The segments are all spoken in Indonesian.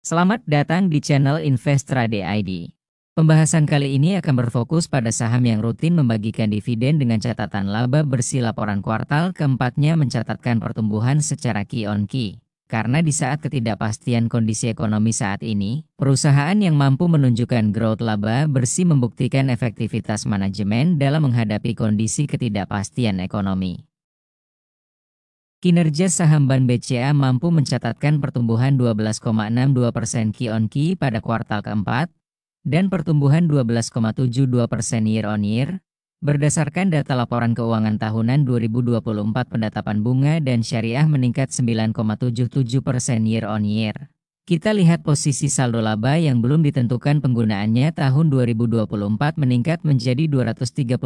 Selamat datang di channel Investrade ID. Pembahasan kali ini akan berfokus pada saham yang rutin membagikan dividen dengan catatan laba bersih laporan kuartal keempatnya mencatatkan pertumbuhan secara Q-on-Q. Karena di saat ketidakpastian kondisi ekonomi saat ini, perusahaan yang mampu menunjukkan growth laba bersih membuktikan efektivitas manajemen dalam menghadapi kondisi ketidakpastian ekonomi. Kinerja saham Bank BCA mampu mencatatkan pertumbuhan 12,62% Q-on-Q pada kuartal keempat, dan pertumbuhan 12,72% year-on-year, berdasarkan data laporan keuangan tahunan 2024 pendatapan bunga dan syariah meningkat 9,77% year-on-year. Kita lihat posisi saldo laba yang belum ditentukan penggunaannya tahun 2024 meningkat menjadi 239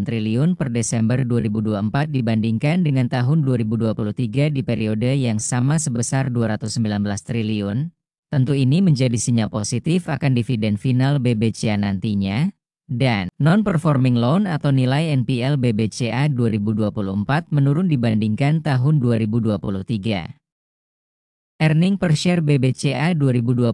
triliun per Desember 2024 dibandingkan dengan tahun 2023 di periode yang sama sebesar 219 triliun. Tentu ini menjadi sinyal positif akan dividen final BBCA nantinya. Dan non-performing loan atau nilai NPL BBCA 2024 menurun dibandingkan tahun 2023. Earning per share BBCA 2024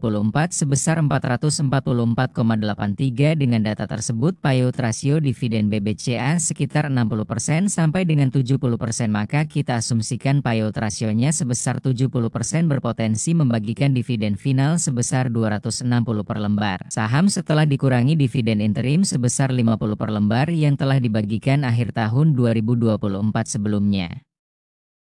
sebesar 444,83 dengan data tersebut payout rasio dividen BBCA sekitar 60% sampai dengan 70% maka kita asumsikan payout rasionya sebesar 70% berpotensi membagikan dividen final sebesar 260 per lembar saham setelah dikurangi dividen interim sebesar 50 per lembar yang telah dibagikan akhir tahun 2024 sebelumnya.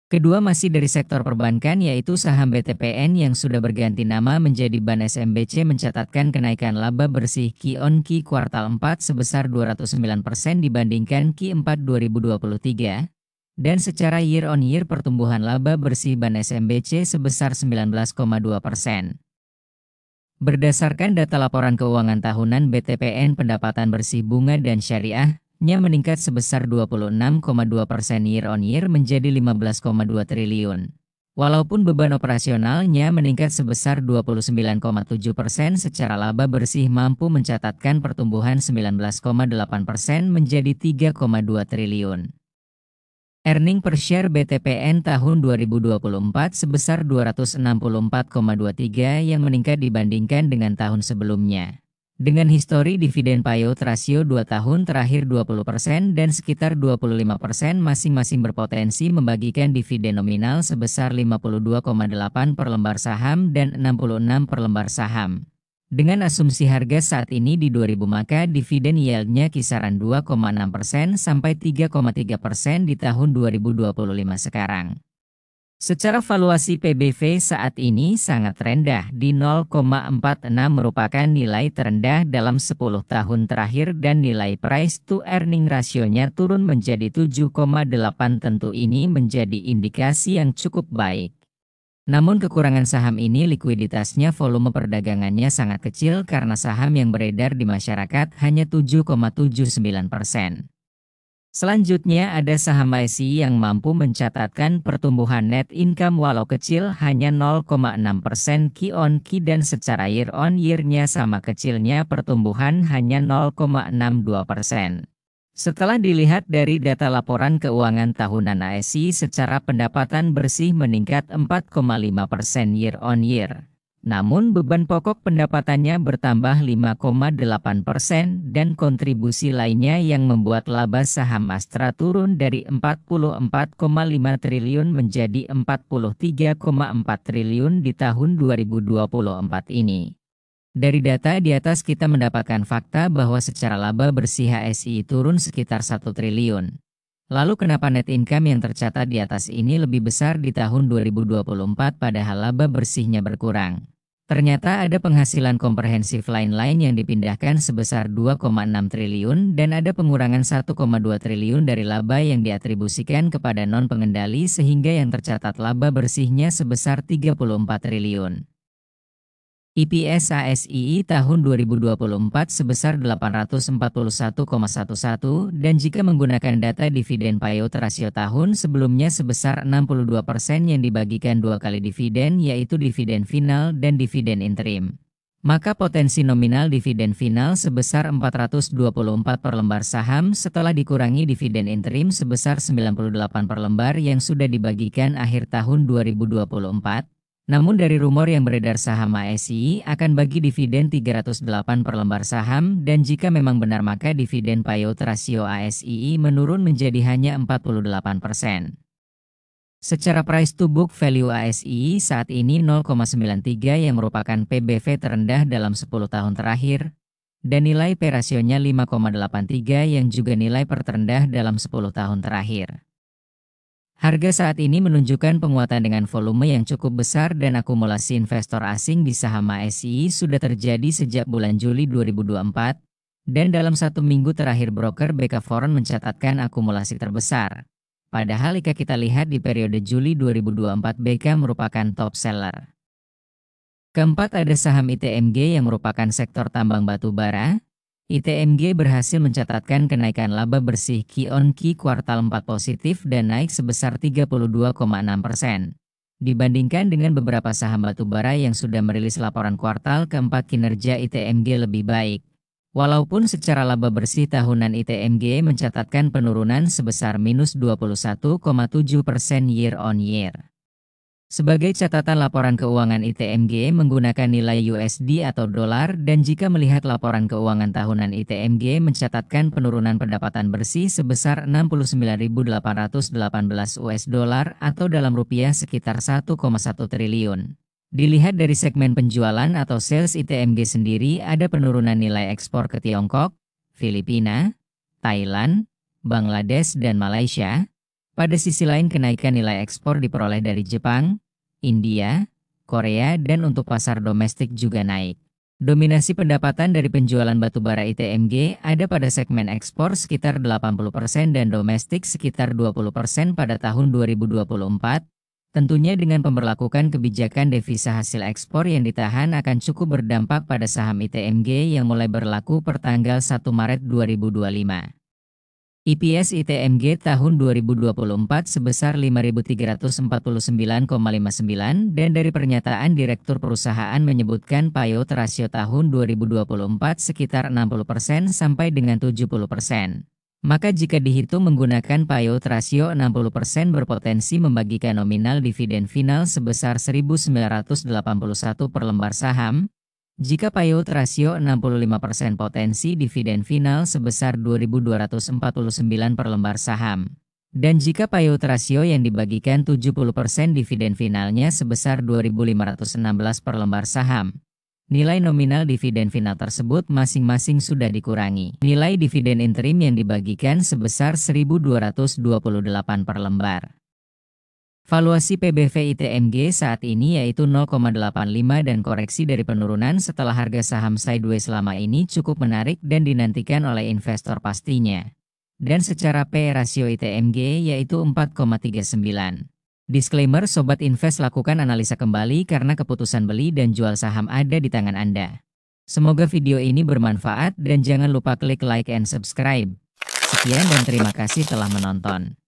Kedua masih dari sektor perbankan yaitu saham BTPN yang sudah berganti nama menjadi BAN SMBC mencatatkan kenaikan laba bersih Q-on-Q kuartal 4 sebesar 209% dibandingkan Q4 2023, dan secara year-on-year pertumbuhan laba bersih BAN SMBC sebesar 19,2%. Berdasarkan data laporan keuangan tahunan BTPN pendapatan bersih bunga dan syariah, meningkat sebesar 26,2% year-on-year menjadi 15,2 triliun. Walaupun beban operasionalnya meningkat sebesar 29,7% secara laba bersih mampu mencatatkan pertumbuhan 19,8% menjadi 3,2 triliun. Earning per share BTPN tahun 2024 sebesar 264,23 yang meningkat dibandingkan dengan tahun sebelumnya. Dengan histori dividen payout rasio 2 tahun terakhir 20% dan sekitar 25% masing-masing berpotensi membagikan dividen nominal sebesar 52,8 per lembar saham dan 66 per lembar saham. Dengan asumsi harga saat ini di 2000 maka dividen yieldnya kisaran 2,6% sampai 3,3% di tahun 2025 sekarang. Secara valuasi PBV saat ini sangat rendah di 0,46 merupakan nilai terendah dalam 10 tahun terakhir dan nilai price to earning rasionya turun menjadi 7,8 tentu ini menjadi indikasi yang cukup baik. Namun kekurangan saham ini likuiditasnya volume perdagangannya sangat kecil karena saham yang beredar di masyarakat hanya 7,79%. Selanjutnya ada saham IC yang mampu mencatatkan pertumbuhan net income walau kecil hanya 0,6% Q-on-Q dan secara year-on-year-nya sama kecilnya pertumbuhan hanya 0,62%. Setelah dilihat dari data laporan keuangan tahunan ASI secara pendapatan bersih meningkat 4,5% year-on-year. Namun beban pokok pendapatannya bertambah 5,8% dan kontribusi lainnya yang membuat laba saham Astra turun dari 44,5 triliun menjadi 43,4 triliun di tahun 2024 ini. Dari data di atas kita mendapatkan fakta bahwa secara laba bersih HSI turun sekitar 1 triliun. Lalu kenapa net income yang tercatat di atas ini lebih besar di tahun 2024 padahal laba bersihnya berkurang? Ternyata ada penghasilan komprehensif lain-lain yang dipindahkan sebesar 2,6 triliun dan ada pengurangan 1,2 triliun dari laba yang diatribusikan kepada non-pengendali sehingga yang tercatat laba bersihnya sebesar 34 triliun. EPS ASII tahun 2024 sebesar 841,11 dan jika menggunakan data dividen payout rasio tahun sebelumnya sebesar 62% yang dibagikan 2 kali dividen yaitu dividen final dan dividen interim. Maka potensi nominal dividen final sebesar 424 per lembar saham setelah dikurangi dividen interim sebesar 98 per lembar yang sudah dibagikan akhir tahun 2024. Namun dari rumor yang beredar saham ASI akan bagi dividen 308 per lembar saham dan jika memang benar maka dividen payout rasio ASI menurun menjadi hanya 48%. Secara price to book value ASI saat ini 0,93 yang merupakan PBV terendah dalam 10 tahun terakhir dan nilai P rasionya 5,83 yang juga nilai terendah dalam 10 tahun terakhir. Harga saat ini menunjukkan penguatan dengan volume yang cukup besar dan akumulasi investor asing di saham ASI sudah terjadi sejak bulan Juli 2024, dan dalam satu minggu terakhir broker BK Foreign mencatatkan akumulasi terbesar. Padahal jika kita lihat di periode Juli 2024 BK merupakan top seller. Keempat ada saham ITMG yang merupakan sektor tambang batu bara. ITMG berhasil mencatatkan kenaikan laba bersih Q-on-Q kuartal 4 positif dan naik sebesar 32,6%. Dibandingkan dengan beberapa saham batubara yang sudah merilis laporan kuartal keempat kinerja ITMG lebih baik. Walaupun secara laba bersih tahunan ITMG mencatatkan penurunan sebesar minus 21,7% year-on-year. Sebagai catatan laporan keuangan ITMG menggunakan nilai USD atau dolar dan jika melihat laporan keuangan tahunan ITMG mencatatkan penurunan pendapatan bersih sebesar 69.818 US dollar atau dalam rupiah sekitar 1,1 triliun. Dilihat dari segmen penjualan atau sales ITMG sendiri ada penurunan nilai ekspor ke Tiongkok, Filipina, Thailand, Bangladesh dan Malaysia. Pada sisi lain kenaikan nilai ekspor diperoleh dari Jepang, India, Korea dan untuk pasar domestik juga naik. Dominasi pendapatan dari penjualan batubara ITMG ada pada segmen ekspor sekitar 80% dan domestik sekitar 20% pada tahun 2024. Tentunya dengan pemberlakukan kebijakan devisa hasil ekspor yang ditahan akan cukup berdampak pada saham ITMG yang mulai berlaku per tanggal 1 Maret 2025. EPS ITMG tahun 2024 sebesar 5.349,59 dan dari pernyataan Direktur Perusahaan menyebutkan payout rasio tahun 2024 sekitar 60% sampai dengan 70%. Maka jika dihitung menggunakan payout rasio 60% berpotensi membagikan nominal dividen final sebesar 1.981 per lembar saham. Jika payout rasio 65% potensi dividen final sebesar 2.249 per lembar saham. Dan jika payout rasio yang dibagikan 70% dividen finalnya sebesar 2.516 per lembar saham. Nilai nominal dividen final tersebut masing-masing sudah dikurangi nilai dividen interim yang dibagikan sebesar 1.228 per lembar. Valuasi PBV ITMG saat ini yaitu 0,85 dan koreksi dari penurunan setelah harga saham sideways selama ini cukup menarik dan dinantikan oleh investor pastinya. Dan secara P rasio ITMG yaitu 4,39. Disclaimer Sobat Invest lakukan analisa kembali karena keputusan beli dan jual saham ada di tangan Anda. Semoga video ini bermanfaat dan jangan lupa klik like and subscribe. Sekian dan terima kasih telah menonton.